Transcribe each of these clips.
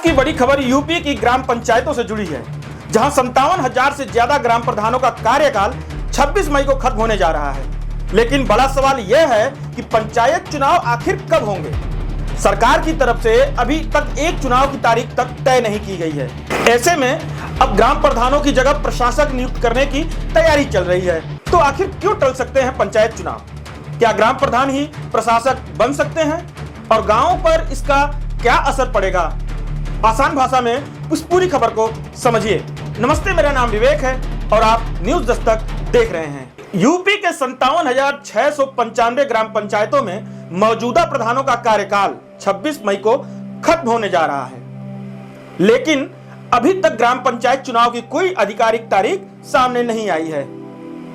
की बड़ी खबर यूपी की ग्राम पंचायतों से जुड़ी है, जहां 57,000 से ज्यादा ग्राम प्रधानों का कार्यकाल 26 मई को खत्म होने जा रहा है। लेकिन बड़ा सवाल यह है कि पंचायत चुनाव आखिर कब होंगे। सरकार की तरफ से अभी तक एक चुनाव की तारीख तक तय नहीं की गई है। ऐसे में अब ग्राम प्रधानों की जगह प्रशासक नियुक्त करने की तैयारी चल रही है। तो आखिर क्यों टल सकते हैं पंचायत चुनाव? क्या ग्राम प्रधान ही प्रशासक बन सकते हैं और गांवों पर इसका क्या असर पड़ेगा? आसान भाषा में उस पूरी खबर को समझिए। नमस्ते, मेरा नाम विवेक है और आप न्यूज दस्तक देख रहे हैं। यूपी के 57,695 ग्राम पंचायतों में मौजूदा प्रधानों का कार्यकाल 26 मई को खत्म होने जा रहा है। लेकिन अभी तक ग्राम पंचायत चुनाव की कोई आधिकारिक तारीख सामने नहीं आई है।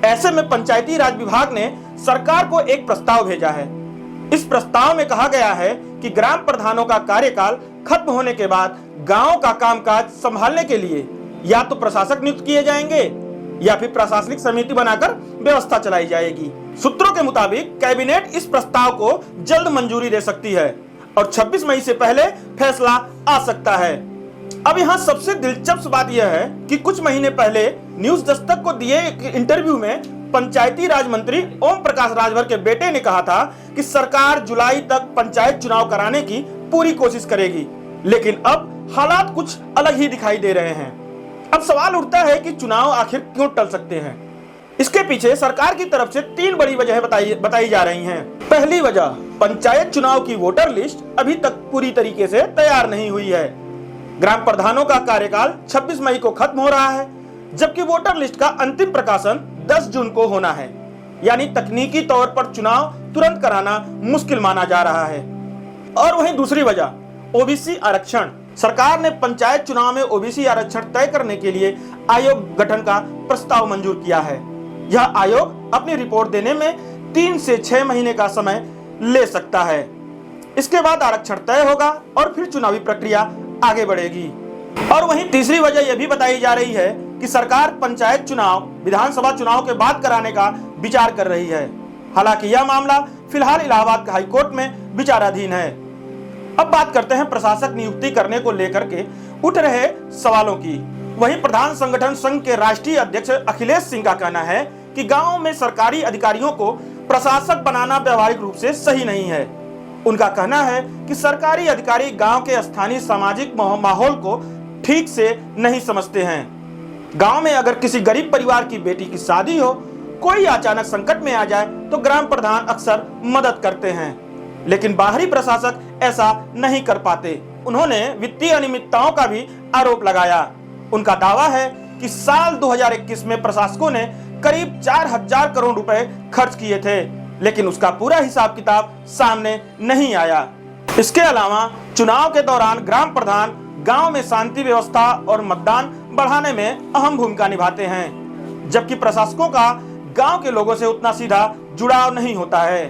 ऐसे में पंचायती राज विभाग ने सरकार को एक प्रस्ताव भेजा है। इस प्रस्ताव में कहा गया है कि ग्राम प्रधानों का कार्यकाल खत्म होने के बाद गांव का कामकाज संभालने के लिए या तो प्रशासक नियुक्त किए जाएंगे या फिर प्रशासनिक समिति बनाकर व्यवस्था चलाई जाएगी। सूत्रों के मुताबिक कैबिनेट इस प्रस्ताव को जल्द मंजूरी दे सकती है और 26 मई से पहले फैसला आ सकता है। अब यहाँ सबसे दिलचस्प बात यह है कि कुछ महीने पहले न्यूज दस्तक को दिए एक इंटरव्यू में पंचायती राज मंत्री ओम प्रकाश राजभर के बेटे ने कहा था कि सरकार जुलाई तक पंचायत चुनाव कराने की पूरी कोशिश करेगी। लेकिन अब हालात कुछ अलग ही दिखाई दे रहे हैं। अब सवाल उठता है कि चुनाव आखिर क्यों टल सकते हैं। इसके पीछे सरकार की तरफ से 3 बड़ी वजह बताई जा रही हैं। पहली वजह, पंचायत चुनाव की वोटर लिस्ट अभी तक पूरी तरीके से तैयार नहीं हुई है। ग्राम प्रधानों का कार्यकाल 26 मई को खत्म हो रहा है, जबकि वोटर लिस्ट का अंतिम प्रकाशन 10 जून को होना है। यानी तकनीकी तौर पर चुनाव तुरंत कराना मुश्किल माना जा रहा है। और वहीं दूसरी वजह, ओबीसी आरक्षण। सरकार ने पंचायत चुनाव में ओबीसी आरक्षण तय करने के लिए आयोग गठन का प्रस्ताव मंजूर किया है। यह आयोग अपनी रिपोर्ट देने में 3 से 6 महीने का समय ले सकता है। इसके बाद आरक्षण तय होगा और फिर चुनावी प्रक्रिया आगे बढ़ेगी। और वहीं तीसरी वजह यह भी बताई जा रही है कि सरकार पंचायत चुनाव विधानसभा चुनाव के बाद कराने का विचार कर रही है। हालांकि यह मामला फिलहाल इलाहाबाद हाई कोर्ट में विचाराधीन है। अब बात करते हैं प्रशासक नियुक्ति करने को लेकर के उठ रहे सवालों की। वहीं प्रधान संगठन संघ के राष्ट्रीय अध्यक्ष अखिलेश सिंह का कहना है कि गांव में सरकारी अधिकारियों को प्रशासक बनाना व्यवहारिक रूप से सही नहीं है। उनका कहना है कि सरकारी अधिकारी गांव के स्थानीय सामाजिक माहौल को ठीक से नहीं समझते हैं। गांव में अगर किसी गरीब परिवार की बेटी की शादी हो, कोई अचानक संकट में आ जाए तो ग्राम प्रधान अक्सर मदद करते हैं, लेकिन बाहरी प्रशासक ऐसा नहीं कर पाते। उन्होंने वित्तीय अनियमितताओं का भी आरोप लगाया। उनका दावा है कि साल 2021 में प्रशासकों ने करीब 4,000 करोड़ रुपए खर्च किए थे, लेकिन उसका पूरा हिसाब किताब सामने नहीं आया। इसके अलावा चुनाव के दौरान ग्राम प्रधान गांव में शांति व्यवस्था और मतदान बढ़ाने में अहम भूमिका निभाते हैं, जबकि प्रशासकों का गांव के लोगों से उतना सीधा जुड़ाव नहीं होता है।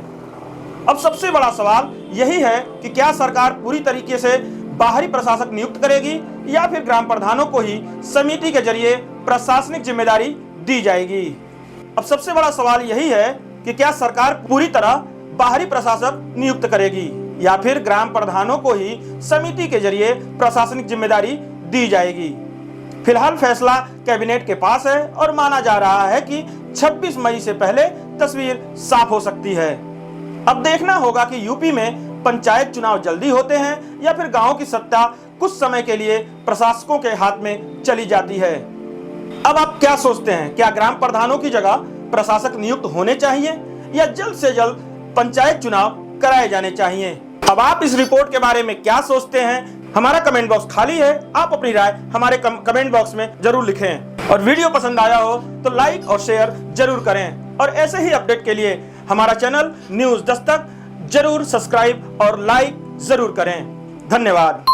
अब सबसे बड़ा सवाल यही है कि क्या सरकार पूरी तरीके से बाहरी प्रशासक नियुक्त करेगी या फिर ग्राम प्रधानों को ही समिति के जरिए प्रशासनिक जिम्मेदारी दी जाएगी। अब सबसे बड़ा सवाल यही है कि क्या सरकार पूरी तरह बाहरी प्रशासक नियुक्त करेगी या फिर ग्राम प्रधानों को ही समिति के जरिए प्रशासनिक जिम्मेदारी दी जाएगी। फिलहाल फैसला कैबिनेट के पास है और माना जा रहा है कि 26 मई से पहले तस्वीर साफ हो सकती है। अब देखना होगा कि यूपी में पंचायत चुनाव जल्दी होते हैं या फिर गांव की सत्ता कुछ समय के लिए प्रशासकों के हाथ में चली जाती है। अब आप क्या सोचते हैं? क्या ग्राम प्रधानों की जगह प्रशासक नियुक्त होने चाहिए या जल्द से जल्द पंचायत चुनाव कराए जाने चाहिए? अब आप इस रिपोर्ट के बारे में क्या सोचते हैं? हमारा कमेंट बॉक्स खाली है, आप अपनी राय हमारे कमेंट बॉक्स में जरूर लिखें। और वीडियो पसंद आया हो तो लाइक और शेयर जरूर करें। और ऐसे ही अपडेट के लिए हमारा चैनल न्यूज दस्तक जरूर सब्सक्राइब और लाइक जरूर करें। धन्यवाद।